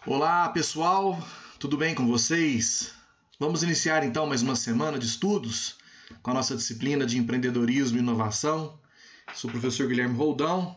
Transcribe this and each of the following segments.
Olá pessoal, tudo bem com vocês? Vamos iniciar então mais uma semana de estudos com a nossa disciplina de empreendedorismo e inovação. Sou o professor Guilherme Roldão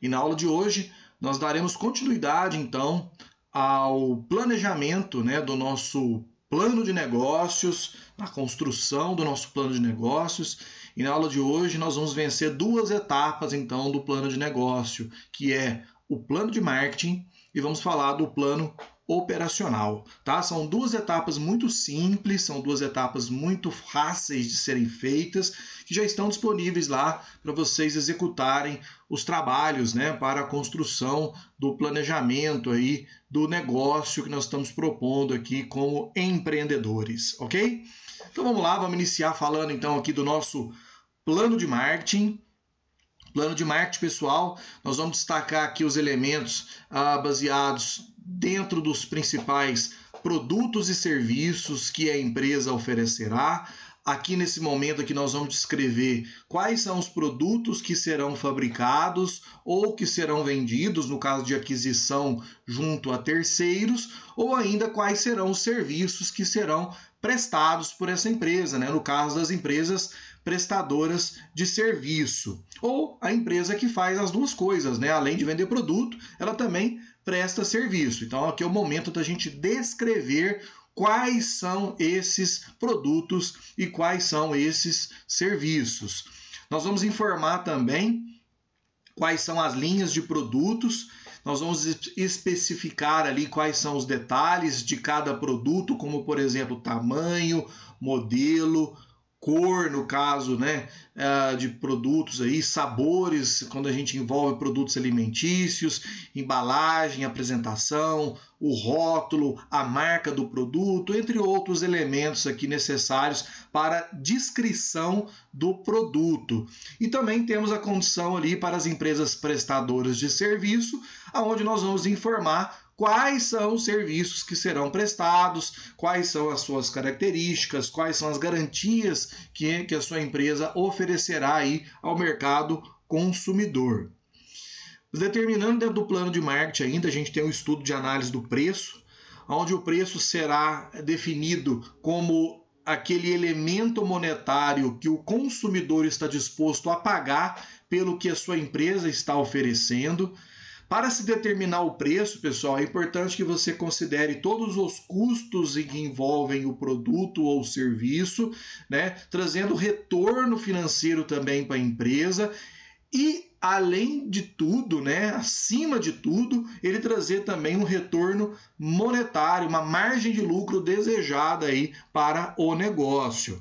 e na aula de hoje nós daremos continuidade então ao planejamento do nosso plano de negócios, na construção do nosso plano de negócios. E na aula de hoje nós vamos vencer duas etapas então do plano de negócio, que é o plano de marketing e vamos falar do plano operacional, tá? São duas etapas muito simples, são duas etapas muito fáceis de serem feitas, que já estão disponíveis lá para vocês executarem os trabalhos, para a construção do planejamento aí do negócio que nós estamos propondo aqui como empreendedores, ok? Então vamos lá, vamos iniciar falando então aqui do nosso plano de marketing. Plano de marketing, pessoal, nós vamos destacar aqui os elementos baseados dentro dos principais produtos e serviços que a empresa oferecerá. Aqui nesse momento aqui nós vamos descrever quais são os produtos que serão fabricados ou que serão vendidos, no caso de aquisição junto a terceiros, ou ainda quais serão os serviços que serão prestados por essa empresa, no caso das empresas prestadoras de serviço, ou a empresa que faz as duas coisas, além de vender produto, ela também presta serviço. Então aqui é o momento da gente descrever quais são esses produtos e quais são esses serviços. Nós vamos informar também quais são as linhas de produtos. Nós vamos especificar ali quais são os detalhes de cada produto, como por exemplo tamanho, modelo, cor, no caso de produtos aí, sabores, quando a gente envolve produtos alimentícios, embalagem, apresentação, o rótulo, a marca do produto, entre outros elementos aqui necessários para descrição do produto. E também temos a condição ali para as empresas prestadoras de serviço, onde nós vamos informar quais são os serviços que serão prestados, quais são as suas características, quais são as garantias que a sua empresa oferecerá aí ao mercado consumidor. Determinando dentro do plano de marketing ainda, a gente tem o estudo de análise do preço, onde o preço será definido como aquele elemento monetário que o consumidor está disposto a pagar pelo que a sua empresa está oferecendo. Para se determinar o preço, pessoal, é importante que você considere todos os custos que envolvem o produto ou serviço, trazendo retorno financeiro também para a empresa e, além de tudo, acima de tudo, ele trazer também um retorno monetário, uma margem de lucro desejada aí para o negócio.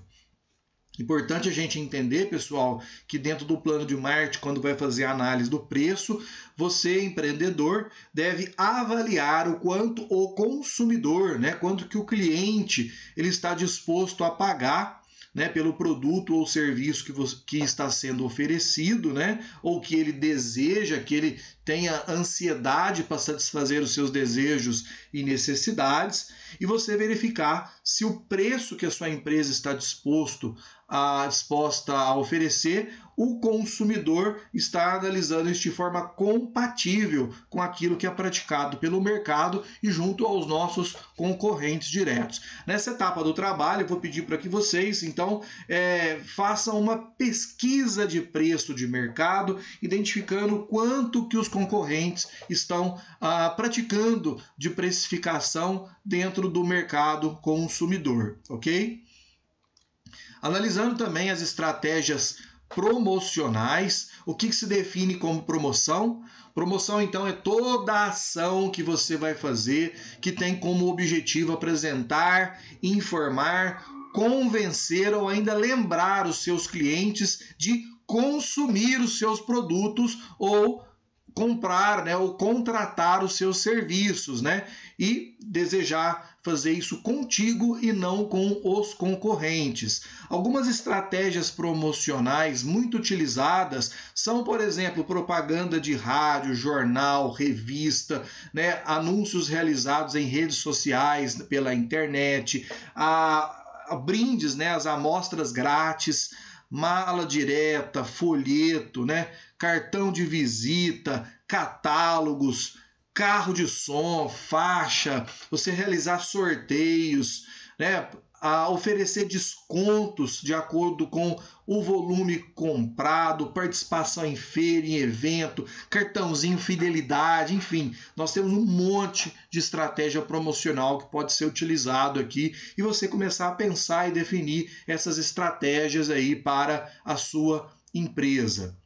Importante a gente entender, pessoal, que dentro do plano de marketing, quando vai fazer a análise do preço, você, empreendedor, deve avaliar o quanto o consumidor, quanto que o cliente ele está disposto a pagar pelo produto ou serviço que está sendo oferecido, ou que ele deseja, que ele tenha ansiedade para satisfazer os seus desejos e necessidades, e você verificar se o preço que a sua empresa está disposta a oferecer, o consumidor está analisando isso de forma compatível com aquilo que é praticado pelo mercado e junto aos nossos concorrentes diretos. Nessa etapa do trabalho, eu vou pedir para que vocês, então, façam uma pesquisa de preço de mercado, identificando quanto que os concorrentes estão praticando de precificação dentro do mercado consumidor, ok? Analisando também as estratégias promocionais, o que se define como promoção? Promoção, então, é toda a ação que você vai fazer que tem como objetivo apresentar, informar, convencer ou ainda lembrar os seus clientes de consumir os seus produtos ou comprar, ou contratar os seus serviços, e desejar fazer isso contigo e não com os concorrentes. Algumas estratégias promocionais muito utilizadas são, por exemplo, propaganda de rádio, jornal, revista, anúncios realizados em redes sociais, pela internet, brindes, as amostras grátis, mala direta, folheto, cartão de visita, catálogos, carro de som, faixa, você realizar sorteios, né? A oferecer descontos de acordo com o volume comprado, participação em feira, em evento, cartãozinho fidelidade, enfim, nós temos um monte de estratégia promocional que pode ser utilizado aqui e você começar a pensar e definir essas estratégias aí para a sua empresa.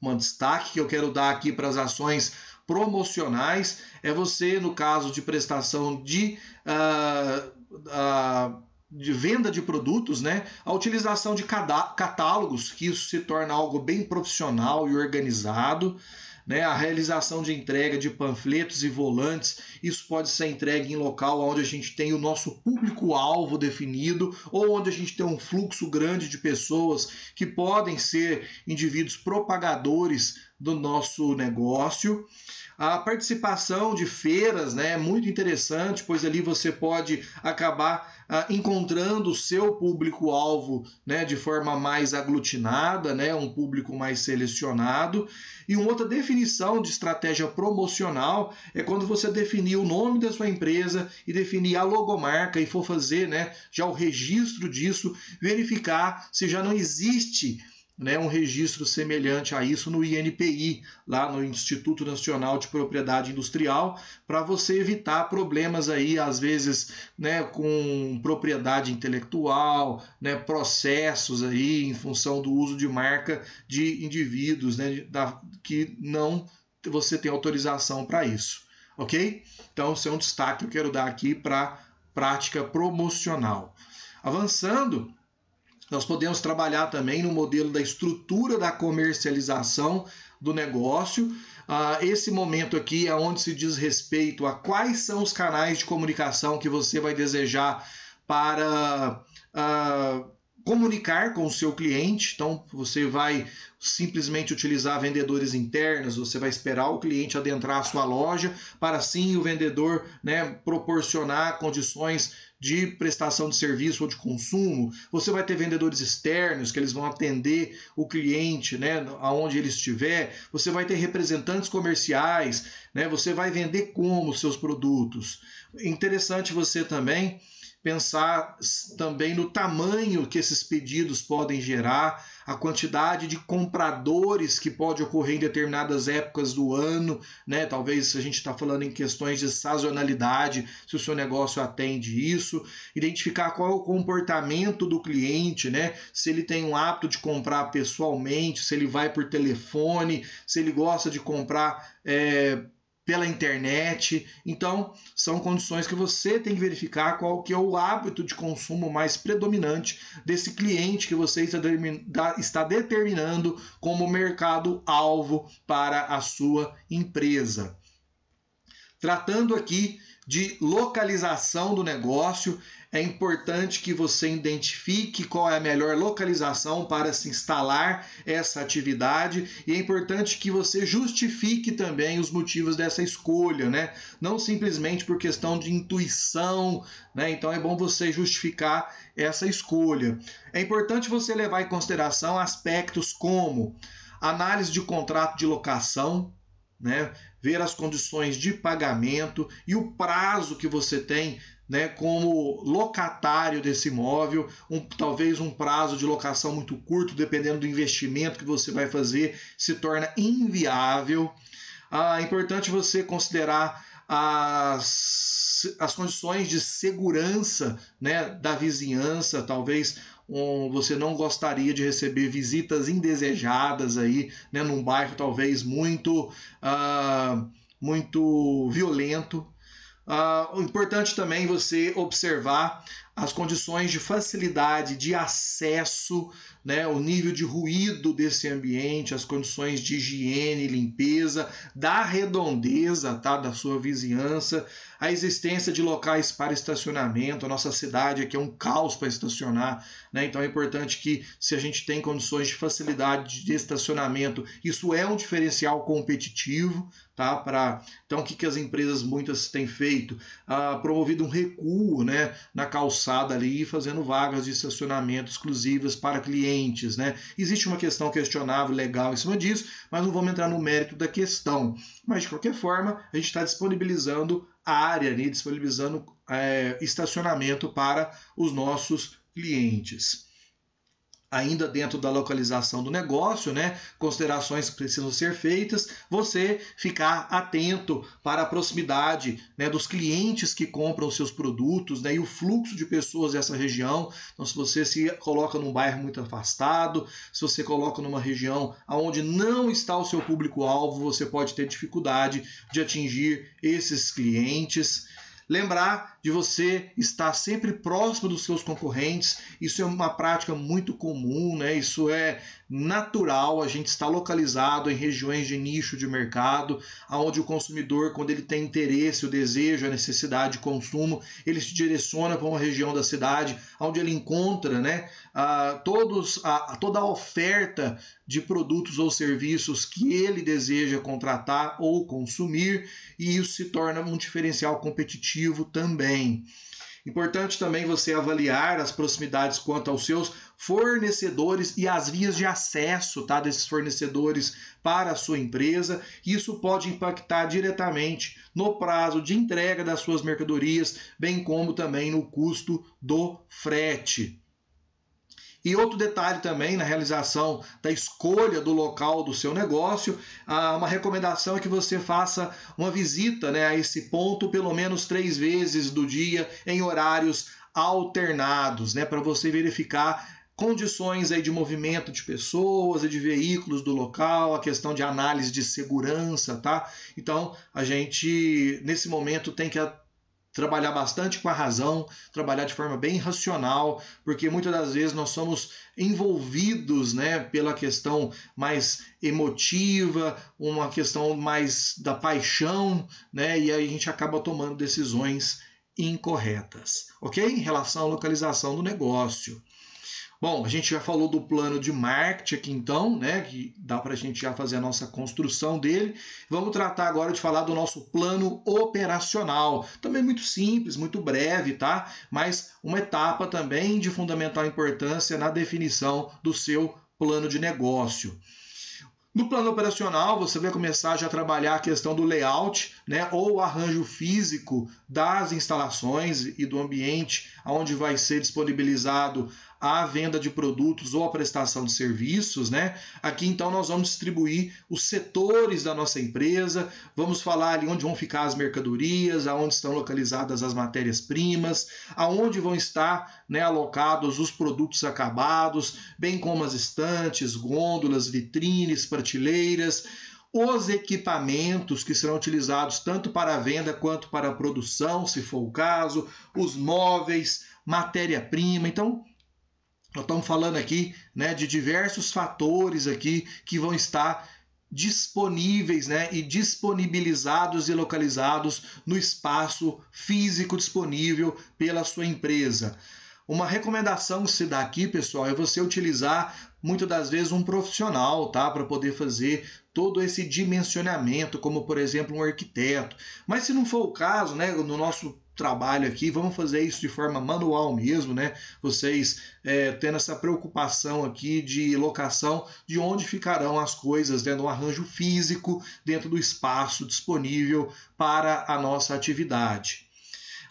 Um destaque que eu quero dar aqui para as ações promocionais é você, no caso de prestação de venda de produtos, né? A utilização de catálogos, que isso se torna algo bem profissional e organizado, né? A realização de entrega de panfletos e volantes, isso pode ser entregue em local onde a gente tem o nosso público-alvo definido ou onde a gente tem um fluxo grande de pessoas que podem ser indivíduos propagadores do nosso negócio. A participação de feiras, né, é muito interessante, pois ali você pode acabar encontrando o seu público-alvo, né, de forma mais aglutinada, né, um público mais selecionado. E uma outra definição de estratégia promocional é quando você definir o nome da sua empresa e definir a logomarca e for fazer, né, já o registro disso, verificar se já não existe, né, um registro semelhante a isso no INPI, lá no Instituto Nacional de Propriedade Industrial, para você evitar problemas aí, às vezes, né, com propriedade intelectual, né, processos aí em função do uso de marca de indivíduos, né, que não você tem autorização para isso, ok? Então, esse é um destaque que eu quero dar aqui para prática promocional. Avançando, nós podemos trabalhar também no modelo da estrutura da comercialização do negócio. Esse momento aqui é onde se diz respeito a quais são os canais de comunicação que você vai desejar para comunicar com o seu cliente. Então, você vai simplesmente utilizar vendedores internos, você vai esperar o cliente adentrar a sua loja para assim o vendedor, né, proporcionar condições de prestação de serviço ou de consumo. Você vai ter vendedores externos que eles vão atender o cliente, né, aonde ele estiver. Você vai ter representantes comerciais, né, você vai vender como os seus produtos. É interessante você também pensar também no tamanho que esses pedidos podem gerar, a quantidade de compradores que pode ocorrer em determinadas épocas do ano, né? Talvez a gente está falando em questões de sazonalidade, se o seu negócio atende isso, identificar qual é o comportamento do cliente, né? Se ele tem um hábito de comprar pessoalmente, se ele vai por telefone, se ele gosta de comprar pela internet. Então, são condições que você tem que verificar qual que é o hábito de consumo mais predominante desse cliente que você está determinando como mercado-alvo para a sua empresa. Tratando aqui de localização do negócio, é importante que você identifique qual é a melhor localização para se instalar essa atividade e é importante que você justifique também os motivos dessa escolha, né? Não simplesmente por questão de intuição, né? Então é bom você justificar essa escolha. É importante você levar em consideração aspectos como análise de contrato de locação, né? Ver as condições de pagamento e o prazo que você tem, né, como locatário desse imóvel, talvez um prazo de locação muito curto, dependendo do investimento que você vai fazer, se torna inviável. É importante você considerar as condições de segurança, né, da vizinhança. Talvez você não gostaria de receber visitas indesejadas aí, né, num bairro talvez muito violento. Importante também você observar as condições de facilidade de acesso, né, o nível de ruído desse ambiente, as condições de higiene, limpeza, da redondeza, tá, da sua vizinhança, a existência de locais para estacionamento. A nossa cidade aqui é um caos para estacionar, né? Então é importante que, se a gente tem condições de facilidade de estacionamento, isso é um diferencial competitivo, tá? Então, o que as empresas muitas têm feito? Promovido um recuo, né, na calçada, calçada ali, fazendo vagas de estacionamento exclusivas para clientes, né? Existe uma questão questionável legal em cima disso, mas não vamos entrar no mérito da questão. Mas, de qualquer forma, a gente está disponibilizando a área, né? Disponibilizando estacionamento para os nossos clientes. Ainda dentro da localização do negócio, né, considerações que precisam ser feitas, você ficar atento para a proximidade, né, dos clientes que compram os seus produtos, né, e o fluxo de pessoas dessa região. Então, se você se coloca num bairro muito afastado, se você coloca numa região onde não está o seu público-alvo, você pode ter dificuldade de atingir esses clientes. Lembrar de você estar sempre próximo dos seus concorrentes, isso é uma prática muito comum, né? Isso é natural, a gente está localizado em regiões de nicho de mercado, onde o consumidor, quando ele tem interesse, o desejo, a necessidade de consumo, ele se direciona para uma região da cidade, onde ele encontra, né, toda a oferta de produtos ou serviços que ele deseja contratar ou consumir, e isso se torna um diferencial competitivo também. Importante também você avaliar as proximidades quanto aos seus fornecedores e as vias de acesso, tá, desses fornecedores para a sua empresa. Isso pode impactar diretamente no prazo de entrega das suas mercadorias, bem como também no custo do frete. E outro detalhe também na realização da escolha do local do seu negócio, uma recomendação é que você faça uma visita, né, a esse ponto pelo menos 3 vezes do dia em horários alternados, né, para você verificar condições aí de movimento de pessoas e de veículos do local, a questão de análise de segurança, tá? Então, a gente, nesse momento, tem que trabalhar bastante com a razão, trabalhar de forma bem racional, porque muitas das vezes nós somos envolvidos, né, pela questão mais emotiva, uma questão mais da paixão, né, e aí a gente acaba tomando decisões incorretas, ok? Em relação à localização do negócio. Bom, a gente já falou do plano de marketing aqui então, né, que dá para a gente já fazer a nossa construção dele. Vamos tratar agora de falar do nosso plano operacional. Também muito simples, muito breve, tá? Mas uma etapa também de fundamental importância na definição do seu plano de negócio. No plano operacional, você vai começar já a trabalhar a questão do layout, né, ou o arranjo físico das instalações e do ambiente onde vai ser disponibilizado a venda de produtos ou a prestação de serviços, né? Aqui então nós vamos distribuir os setores da nossa empresa, vamos falar ali onde vão ficar as mercadorias, aonde estão localizadas as matérias-primas, aonde vão estar, né, alocados os produtos acabados, bem como as estantes, gôndolas, vitrines, prateleiras, os equipamentos que serão utilizados tanto para a venda quanto para a produção, se for o caso, os móveis, matéria-prima. Então, nós estamos falando aqui, né, de diversos fatores aqui que vão estar disponíveis, né, e disponibilizados e localizados no espaço físico disponível pela sua empresa. Uma recomendação que se dá aqui, pessoal, é você utilizar muitas das vezes um profissional, tá, para poder fazer todo esse dimensionamento, como por exemplo um arquiteto. Mas se não for o caso, né, no nosso trabalho aqui, vamos fazer isso de forma manual mesmo, né? Vocês tendo essa preocupação aqui de locação de onde ficarão as coisas, né, no arranjo físico dentro do espaço disponível para a nossa atividade.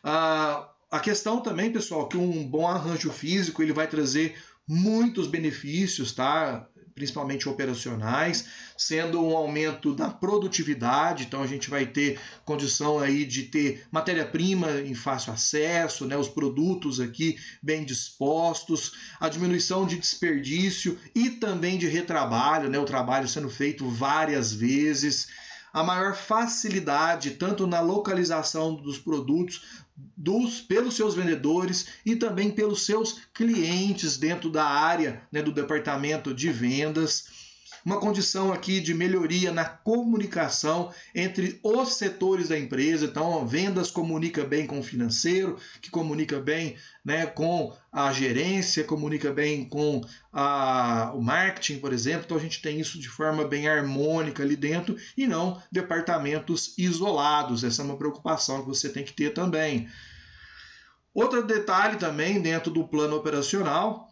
A questão também, pessoal, que um bom arranjo físico ele vai trazer muitos benefícios, tá? Principalmente operacionais, sendo um aumento da produtividade, então a gente vai ter condição aí de ter matéria-prima em fácil acesso, né, os produtos aqui bem dispostos, a diminuição de desperdício e também de retrabalho, né, o trabalho sendo feito várias vezes, a maior facilidade tanto na localização dos produtos pelos seus vendedores e também pelos seus clientes dentro da área, né, do departamento de vendas. Uma condição aqui de melhoria na comunicação entre os setores da empresa. Então, vendas comunica bem com o financeiro, que comunica bem, né, com a gerência, comunica bem com o marketing, por exemplo. Então, a gente tem isso de forma bem harmônica ali dentro e não departamentos isolados. Essa é uma preocupação que você tem que ter também. Outro detalhe também dentro do plano operacional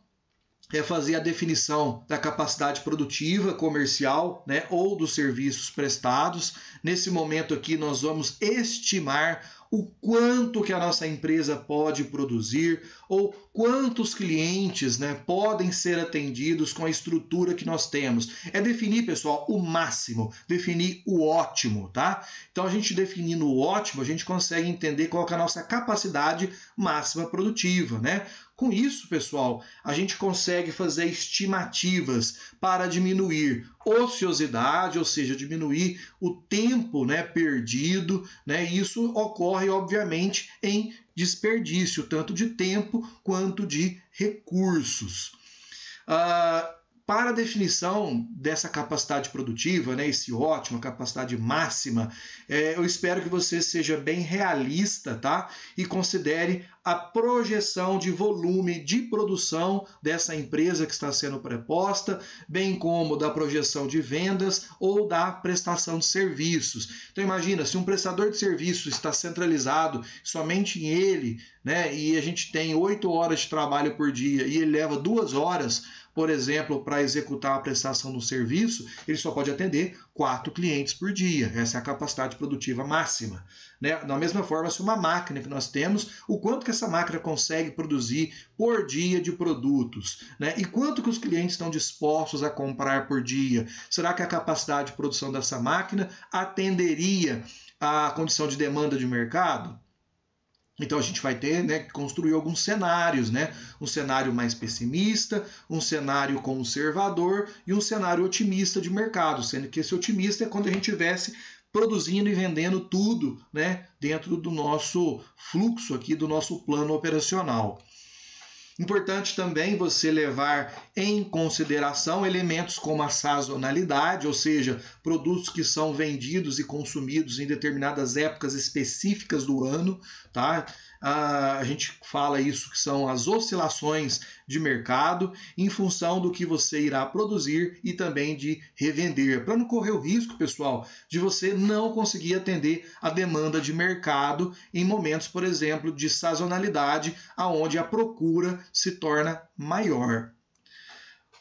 é fazer a definição da capacidade produtiva comercial, né, ou dos serviços prestados. Nesse momento aqui nós vamos estimar o quanto que a nossa empresa pode produzir ou quantos clientes, né, podem ser atendidos com a estrutura que nós temos. É definir, pessoal, o máximo, definir o ótimo, tá? Então a gente definindo o ótimo, a gente consegue entender qual que é a nossa capacidade máxima produtiva, né? Com isso, pessoal, a gente consegue fazer estimativas para diminuir ociosidade, ou seja, diminuir o tempo, né, perdido, né? E isso ocorre, obviamente, em desperdício, tanto de tempo quanto de recursos. Para a definição dessa capacidade produtiva, né, esse ótimo, capacidade máxima, eu espero que você seja bem realista, tá? E considere a projeção de volume de produção dessa empresa que está sendo proposta, bem como da projeção de vendas ou da prestação de serviços. Então imagina, se um prestador de serviços está centralizado somente em ele, né, e a gente tem 8 horas de trabalho por dia e ele leva 2 horas, por exemplo, para executar a prestação do serviço, ele só pode atender 4 clientes por dia. Essa é a capacidade produtiva máxima, né? Da mesma forma, se uma máquina que nós temos, o quanto que essa máquina consegue produzir por dia de produtos, né? E quanto que os clientes estão dispostos a comprar por dia? Será que a capacidade de produção dessa máquina atenderia à condição de demanda de mercado? Então a gente vai ter, né, que construir alguns cenários, né? Um cenário mais pessimista, um cenário conservador e um cenário otimista de mercado, sendo que esse otimista é quando a gente estivesse produzindo e vendendo tudo, né, dentro do nosso fluxo aqui, do nosso plano operacional. Importante também você levar em consideração elementos como a sazonalidade, ou seja, produtos que são vendidos e consumidos em determinadas épocas específicas do ano, tá? A gente fala isso que são as oscilações de mercado em função do que você irá produzir e também de revender, para não correr o risco, pessoal, de você não conseguir atender a demanda de mercado em momentos, por exemplo, de sazonalidade, aonde a procura se torna maior.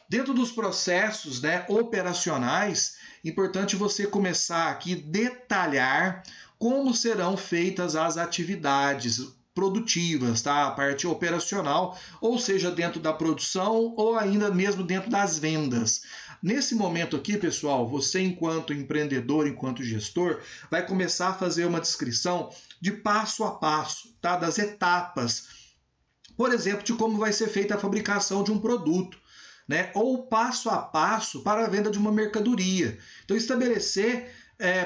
Dentro dos processos, né, operacionais, importante você começar aqui a detalhar como serão feitas as atividades produtivas, tá? A parte operacional, ou seja, dentro da produção ou ainda mesmo dentro das vendas. Nesse momento aqui, pessoal, você enquanto empreendedor, enquanto gestor, vai começar a fazer uma descrição de passo a passo, tá? Das etapas, por exemplo, de como vai ser feita a fabricação de um produto, né? Ou passo a passo para a venda de uma mercadoria. Então, estabelecer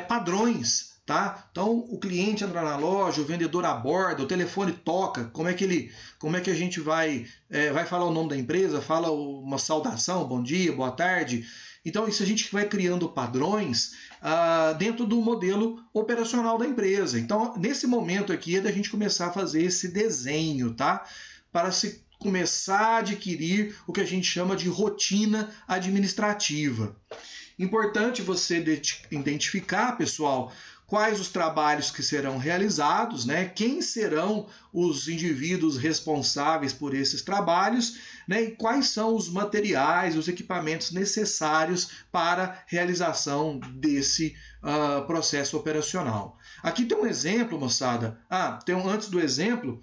padrões. Tá? Então o cliente entra na loja, o vendedor aborda, o telefone toca, como é que a gente vai falar o nome da empresa, fala uma saudação, bom dia, boa tarde. Então isso a gente vai criando padrões dentro do modelo operacional da empresa. Então nesse momento aqui é da gente começar a fazer esse desenho, tá? Para se começar a adquirir o que a gente chama de rotina administrativa. Importante você identificar, pessoal, quais os trabalhos que serão realizados, né? Quem serão os indivíduos responsáveis por esses trabalhos, né? E quais são os materiais, os equipamentos necessários para a realização desse processo operacional. Aqui tem um exemplo, moçada. Antes do exemplo,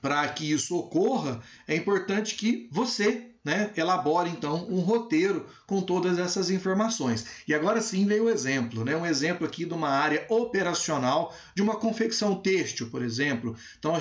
para que isso ocorra, é importante que você, né, elabore então um roteiro com todas essas informações. E agora sim veio o exemplo, né? Um exemplo aqui de uma área operacional de uma confecção têxtil, por exemplo. Então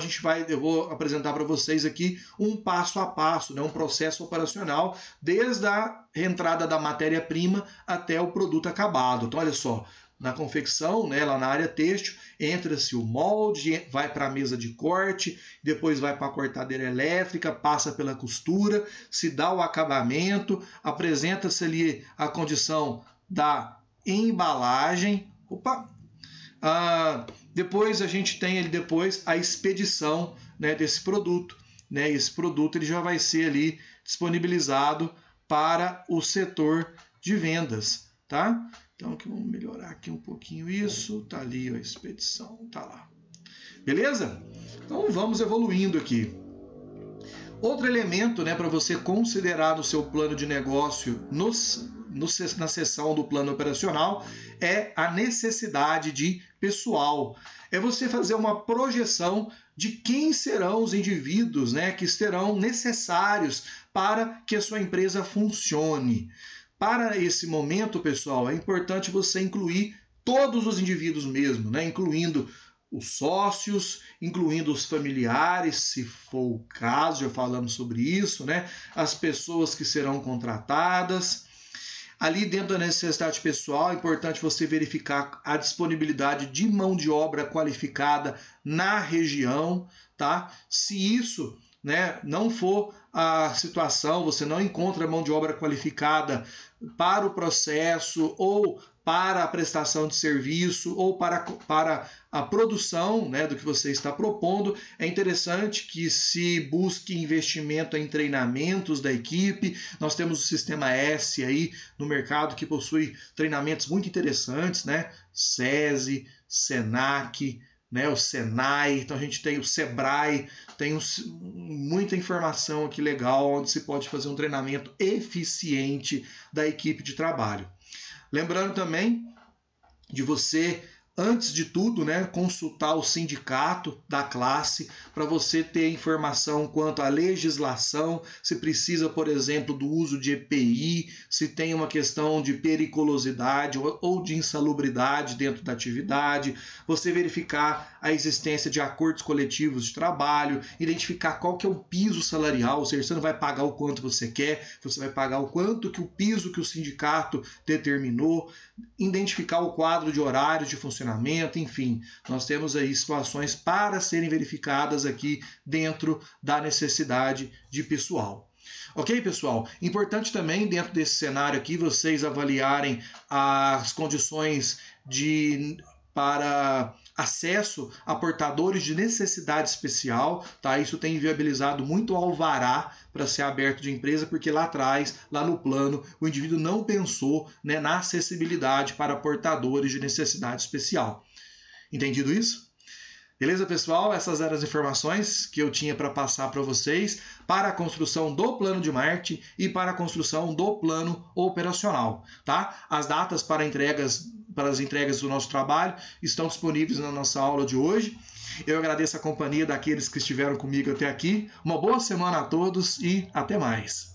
eu vou apresentar para vocês aqui um passo a passo, né? Um processo operacional desde a entrada da matéria-prima até o produto acabado. Então olha só, na confecção, né, lá na área têxtil, entra-se o molde, vai para a mesa de corte, depois vai para a cortadeira elétrica, passa pela costura, se dá o acabamento, apresenta-se ali a condição da embalagem. Depois a gente tem ali a expedição, né, desse produto. Né, esse produto ele já vai ser ali disponibilizado para o setor de vendas, tá? Então, aqui vamos melhorar aqui um pouquinho isso. Tá ali a expedição, tá lá. Beleza? Então vamos evoluindo aqui. Outro elemento, né, para você considerar no seu plano de negócio na seção do plano operacional é a necessidade de pessoal. É você fazer uma projeção de quem serão os indivíduos, né, que serão necessários para que a sua empresa funcione. Para esse momento, pessoal, é importante você incluir todos os indivíduos mesmo, né, incluindo os sócios, incluindo os familiares, se for o caso, já falamos sobre isso, né? As pessoas que serão contratadas. Ali dentro da necessidade pessoal, é importante você verificar a disponibilidade de mão de obra qualificada na região, tá? Se isso, né, não for a situação, você não encontra mão de obra qualificada para o processo ou para a prestação de serviço ou para a produção, né, do que você está propondo, é interessante que se busque investimento em treinamentos da equipe. Nós temos o Sistema S aí no mercado que possui treinamentos muito interessantes, né? SESI, SENAC, né, o Senai, então a gente tem o Sebrae, tem muita informação aqui legal onde se pode fazer um treinamento eficiente da equipe de trabalho. Lembrando também de você, antes de tudo, né, consultar o sindicato da classe para você ter informação quanto à legislação, se precisa, por exemplo, do uso de EPI, se tem uma questão de periculosidade ou de insalubridade dentro da atividade, você verificar a existência de acordos coletivos de trabalho, identificar qual que é o piso salarial, ou seja, você não vai pagar o quanto você quer, você vai pagar o quanto que o piso que o sindicato determinou, identificar o quadro de horários de funcionamento, enfim, nós temos aí situações para serem verificadas aqui dentro da necessidade de pessoal. Ok, pessoal? Importante também, dentro desse cenário aqui, vocês avaliarem as condições para acesso a portadores de necessidade especial, tá? Isso tem viabilizado muito o alvará para ser aberto de empresa, porque lá atrás, lá no plano, o indivíduo não pensou, né, na acessibilidade para portadores de necessidade especial. Entendido isso? Beleza, pessoal? Essas eram as informações que eu tinha para passar para vocês para a construção do plano de marketing e para a construção do plano operacional, tá? As datas para as entregas do nosso trabalho estão disponíveis na nossa aula de hoje. Eu agradeço a companhia daqueles que estiveram comigo até aqui. Uma boa semana a todos e até mais.